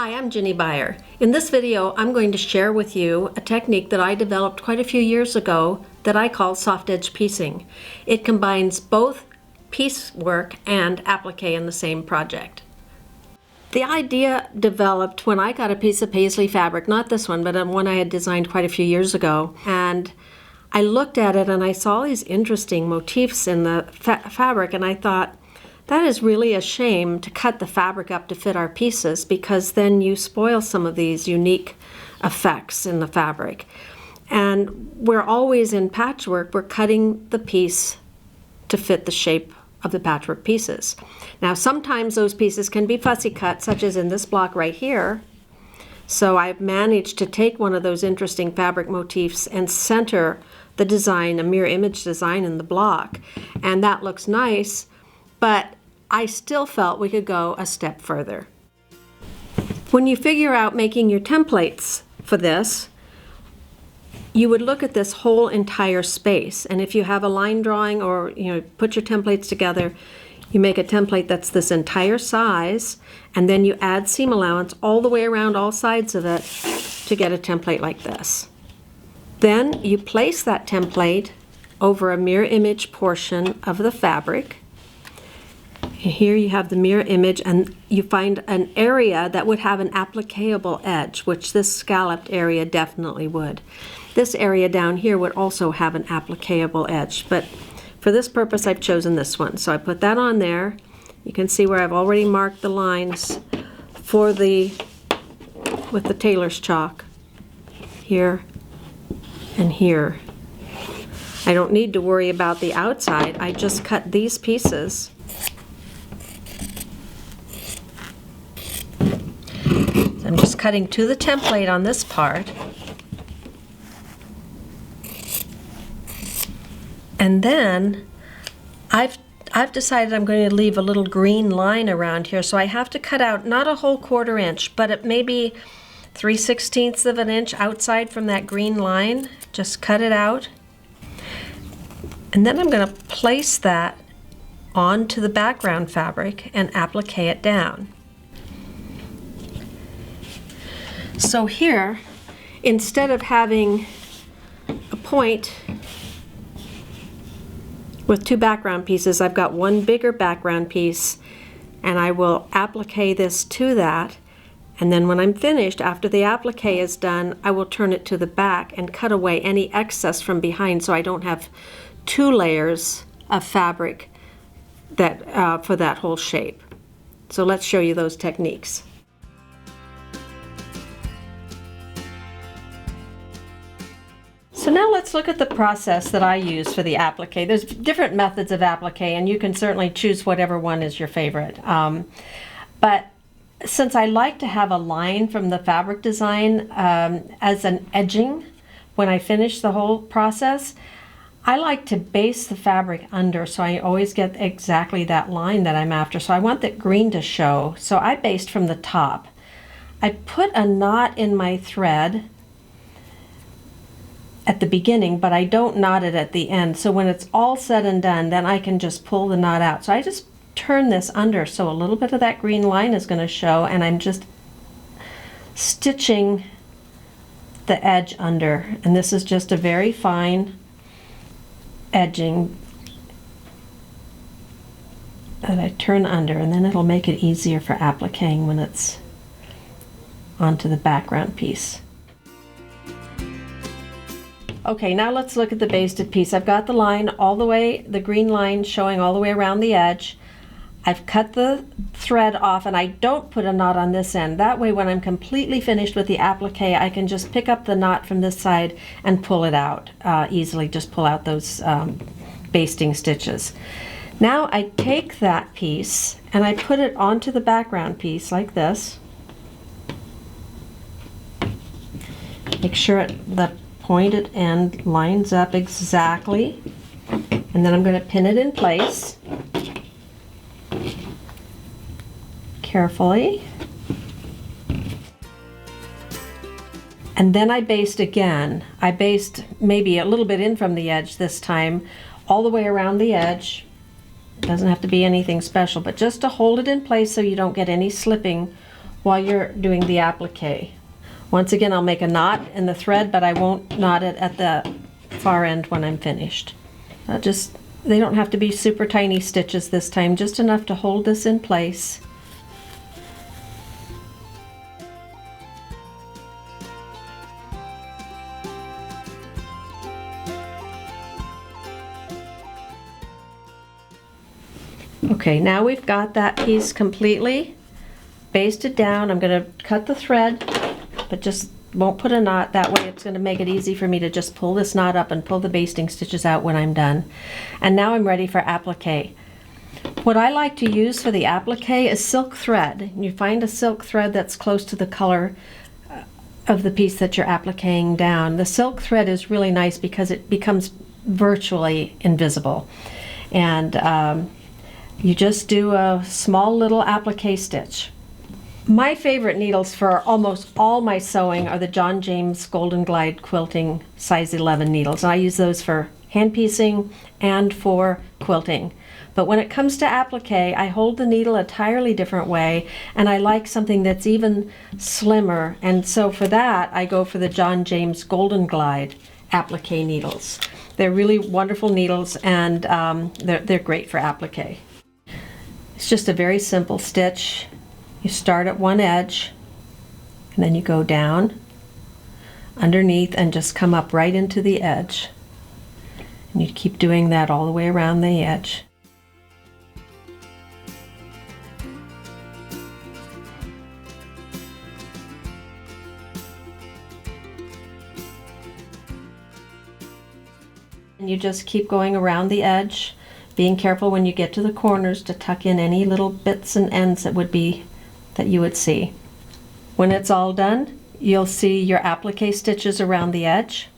Hi, I'm Jinny Beyer. In this video, I'm going to share with you a technique that I developed quite a few years ago that I call soft edge piecing. It combines both piecework and applique in the same project. The idea developed when I got a piece of paisley fabric, not this one, but one I had designed quite a few years ago, and I looked at it and I saw these interesting motifs in the fabric, and I thought, that is really a shame to cut the fabric up to fit our pieces, because then you spoil some of these unique effects in the fabric. And we're always in patchwork, we're cutting the piece to fit the shape of the patchwork pieces. Now sometimes those pieces can be fussy cut, such as in this block right here. So I've managed to take one of those interesting fabric motifs and center the design, a mirror image design in the block. And that looks nice, but I still felt we could go a step further. When you figure out making your templates for this, you would look at this whole entire space, and if you have a line drawing or put your templates together, you make a template that's this entire size, and then you add seam allowance all the way around all sides of it to get a template like this. Then you place that template over a mirror image portion of the fabric. Here you have the mirror image, and you find an area that would have an appliqueable edge, which this scalloped area definitely would. This area down here would also have an appliqueable edge, but for this purpose I've chosen this one. So I put that on there. You can see where I've already marked the lines with the tailor's chalk, here and here. I don't need to worry about the outside. I just cut these pieces. I'm just cutting to the template on this part. And then I've decided I'm going to leave a little green line around here, so I have to cut out not a whole 1/4 inch, but it may be 3/16 of an inch outside from that green line. Just cut it out. And then I'm going to place that onto the background fabric and applique it down. So here, instead of having a point with 2 background pieces, I've got one bigger background piece, and I will applique this to that, and then when I'm finished, after the applique is done, I will turn it to the back and cut away any excess from behind, so I don't have 2 layers of fabric that for that whole shape. So let's show you those techniques. So now let's look at the process that I use for the applique. There's different methods of applique, and you can certainly choose whatever one is your favorite. But since I like to have a line from the fabric design as an edging when I finish the whole process, I like to base the fabric under, so I always get exactly that line that I'm after. So I want that green to show, so I based from the top. I put a knot in my thread at the beginning, but I don't knot it at the end. So when it's all said and done, then I can just pull the knot out. So I just turn this under, so a little bit of that green line is going to show, and I'm just stitching the edge under. And this is just a very fine edging that I turn under, and then it'll make it easier for appliquing when it's onto the background piece. Okay, now let's look at the basted piece. I've got the line all the way, the green line showing all the way around the edge. I've cut the thread off, and I don't put a knot on this end. That way when I'm completely finished with the applique, I can just pick up the knot from this side and pull it out easily. Just pull out those basting stitches. Now I take that piece and I put it onto the background piece like this. Make sure the pointed end lines up exactly, and then I'm going to pin it in place carefully, and then I baste again. I baste maybe a little bit in from the edge this time, all the way around the edge. It doesn't have to be anything special, but just to hold it in place so you don't get any slipping while you're doing the applique. Once again, I'll make a knot in the thread, but I won't knot it at the far end when I'm finished. They don't have to be super tiny stitches this time, just enough to hold this in place. Okay, now we've got that piece completely basted down. I'm going to cut the thread, but just won't put a knot. That way it's going to make it easy for me to just pull this knot up and pull the basting stitches out when I'm done. And now I'm ready for applique. What I like to use for the applique is silk thread. You find a silk thread that's close to the color of the piece that you're appliquing down. The silk thread is really nice because it becomes virtually invisible. And you just do a small little applique stitch. My favorite needles for almost all my sewing are the John James Golden Glide Quilting size 11 needles. I use those for hand piecing and for quilting. But when it comes to applique, I hold the needle a entirely different way, and I like something that's even slimmer. And so for that, I go for the John James Golden Glide applique needles. They're really wonderful needles, and they're great for applique. It's just a very simple stitch. You start at one edge, and then you go down underneath and just come up right into the edge. And you keep doing that all the way around the edge. And you just keep going around the edge, being careful when you get to the corners to tuck in any little bits and ends that you would see. When it's all done, you'll see your applique stitches around the edge.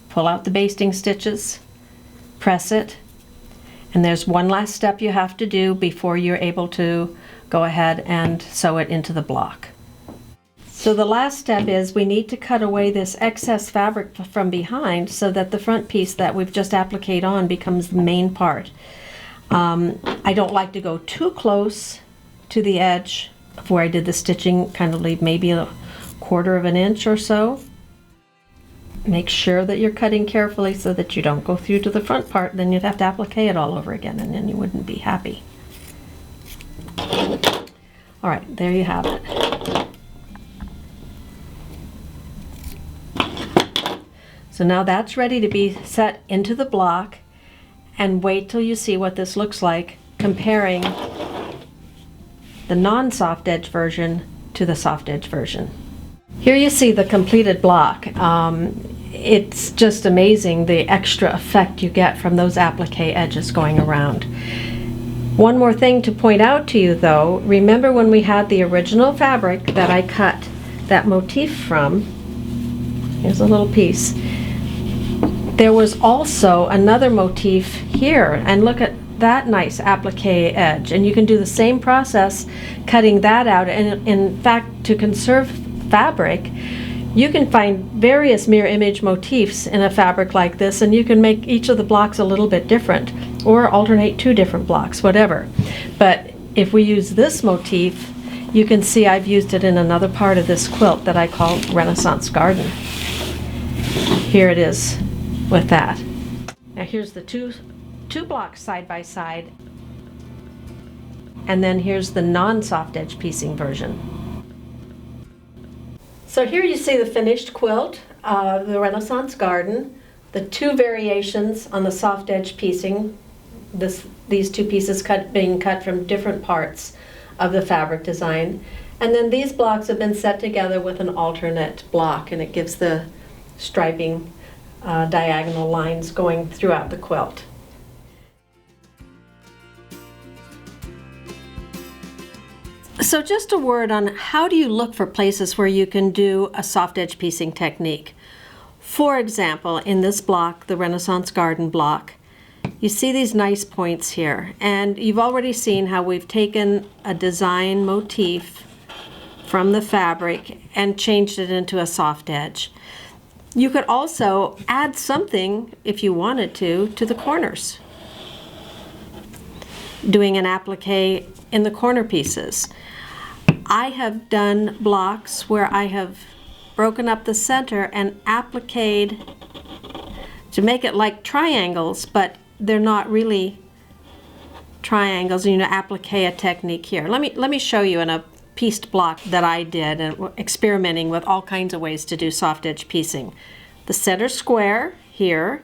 Pull out the basting stitches, press it, and there's one last step you have to do before you're able to go ahead and sew it into the block. So the last step is we need to cut away this excess fabric from behind so that the front piece that we've just appliqued on becomes the main part. I don't like to go too close to the edge of where I did the stitching, kind of leave maybe a 1/4 of an inch or so. Make sure that you're cutting carefully so that you don't go through to the front part, then you'd have to applique it all over again, and then you wouldn't be happy. All right, there you have it. So now that's ready to be set into the block, and wait till you see what this looks like comparing the non-soft edge version to the soft edge version. Here you see the completed block. It's just amazing the extra effect you get from those applique edges going around. One more thing to point out to you though, remember when we had the original fabric that I cut that motif from? Here's a little piece. There was also another motif here, and look at that nice applique edge, and you can do the same process cutting that out. And in fact, to conserve fabric, you can find various mirror image motifs in a fabric like this, and you can make each of the blocks a little bit different or alternate 2 different blocks, whatever. But if we use this motif, you can see I've used it in another part of this quilt that I call Renaissance Garden. Here it is with that. Now here's the two blocks side by side, and then here's the non-soft edge piecing version. So here you see the finished quilt, the Renaissance Garden, the 2 variations on the soft edge piecing, these 2 pieces being cut from different parts of the fabric design, and then these blocks have been set together with an alternate block, and it gives the striping diagonal lines going throughout the quilt. So just a word on how do you look for places where you can do a soft edge piecing technique. For example, in this block, the Renaissance Garden block, you see these nice points here, and you've already seen how we've taken a design motif from the fabric and changed it into a soft edge. You could also add something, if you wanted to the corners, doing an applique in the corner pieces. I have done blocks where I have broken up the center and appliqued to make it like triangles, but they're not really triangles. You know, applique a technique here. Let me show you in a pieced block that I did, and experimenting with all kinds of ways to do soft edge piecing. The center square here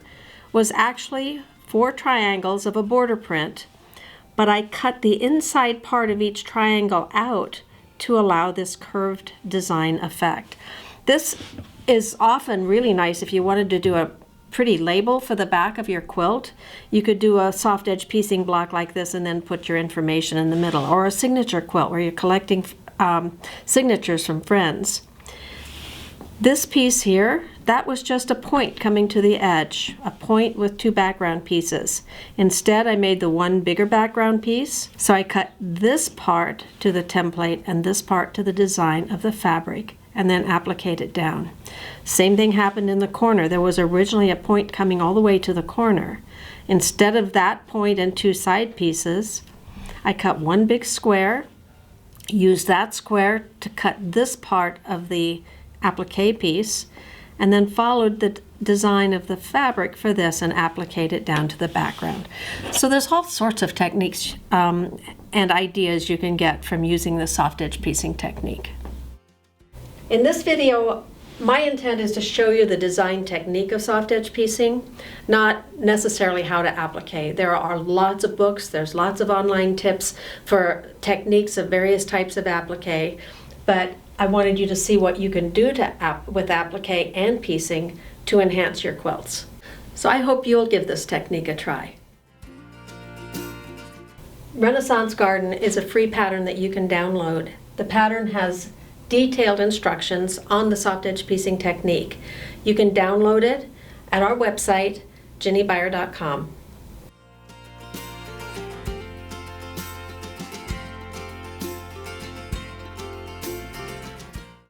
was actually 4 triangles of a border print, but I cut the inside part of each triangle out to allow this curved design effect. This is often really nice if you wanted to do a pretty label for the back of your quilt. You could do a soft edge piecing block like this and then put your information in the middle, or a signature quilt where you're collecting signatures from friends. This piece here, that was just a point coming to the edge, a point with 2 background pieces. Instead, I made the one bigger background piece, so I cut this part to the template and this part to the design of the fabric, and then appliqued it down. Same thing happened in the corner. There was originally a point coming all the way to the corner. Instead of that point and 2 side pieces, I cut one big square, used that square to cut this part of the applique piece, and then followed the design of the fabric for this and appliqued it down to the background. So there's all sorts of techniques and ideas you can get from using the soft edge piecing technique. In this video, my intent is to show you the design technique of soft edge piecing, not necessarily how to applique. There are lots of books, there's lots of online tips for techniques of various types of applique, but I wanted you to see what you can do with applique and piecing to enhance your quilts. So I hope you'll give this technique a try. Renaissance Garden is a free pattern that you can download. The pattern has detailed instructions on the soft edge piecing technique. You can download it at our website, jinnybeyer.com.